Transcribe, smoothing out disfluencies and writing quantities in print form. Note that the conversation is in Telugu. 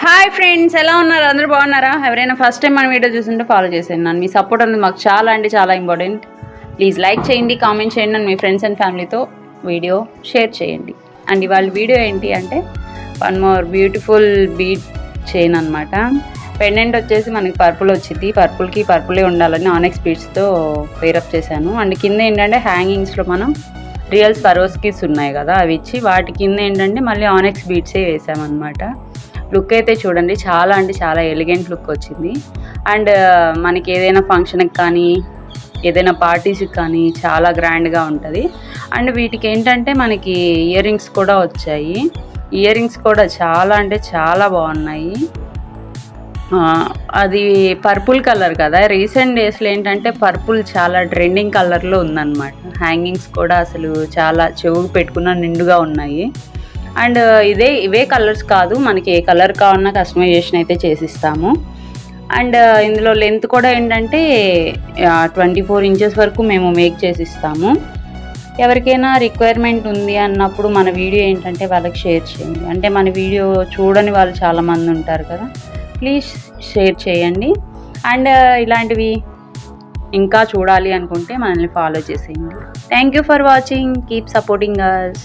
హాయ్ ఫ్రెండ్స్, ఎలా ఉన్నారు? అందరూ బాగున్నారా? ఎవరైనా ఫస్ట్ టైం మన వీడియో చూస్తుంటే ఫాలో చేసేయండి. నన్ను మీ సపోర్ట్ అనేది మాకు చాలా ఇంపార్టెంట్. ప్లీజ్ లైక్ చేయండి, కామెంట్ చేయండి, అండ్ మీ ఫ్రెండ్స్ అండ్ ఫ్యామిలీతో వీడియో షేర్ చేయండి. అండ్ ఇవాళ వీడియో ఏంటి అంటే one more beautiful beat chain అనమాట. పెండెంట్ వచ్చేసి మనకి పర్పుల్ వచ్చింది. పర్పుల్కి పర్పులే ఉండాలని ఆనెక్స్ బీడ్స్తో పేరప్ చేశాను. అండ్ కింద ఏంటంటే హ్యాంగింగ్స్లో మనం రియల్ స్వరోస్కీస్ ఉన్నాయి కదా, అవి ఇచ్చి వాటి కింద ఏంటంటే మళ్ళీ ఆనెక్స్ బీడ్సే వేసామన్నమాట. లుక్ అయితే చూడండి, చాలా ఎలిగెంట్ లుక్ వచ్చింది. అండ్ మనకి ఏదైనా ఫంక్షన్కి కానీ ఏదైనా పార్టీస్కి కానీ చాలా గ్రాండ్గా ఉంటుంది. అండ్ వీటికి ఏంటంటే మనకి ఇయర్ రింగ్స్ కూడా వచ్చాయి. ఇయర్ రింగ్స్ కూడా చాలా బాగున్నాయి. అది పర్పుల్ కలర్ కదా, రీసెంట్ డేస్లో ఏంటంటే పర్పుల్ చాలా ట్రెండింగ్ కలర్లో ఉందన్నమాట. హ్యాంగింగ్స్ కూడా అసలు చాలా చెవుకు పెట్టుకున్న నిండుగా ఉన్నాయి. అండ్ ఇవే కలర్స్ కాదు, మనకి ఏ కలర్ కావాలన్నా కస్టమైజేషన్ అయితే చేసిస్తాము. అండ్ ఇందులో లెంత్ కూడా ఏంటంటే 24 ఇంచెస్ వరకు మేము మేక్ చేసిస్తాము. ఎవరికైనా రిక్వైర్మెంట్ ఉంది అన్నప్పుడు మన వీడియో ఏంటంటే వాళ్ళకి షేర్ చేయండి. అంటే మన వీడియో చూడని వాళ్ళు చాలామంది ఉంటారు కదా, ప్లీజ్ షేర్ చేయండి. అండ్ ఇలాంటివి ఇంకా చూడాలి అనుకుంటే మనల్ని ఫాలో చేసేయండి. Thank you for watching, keep supporting us.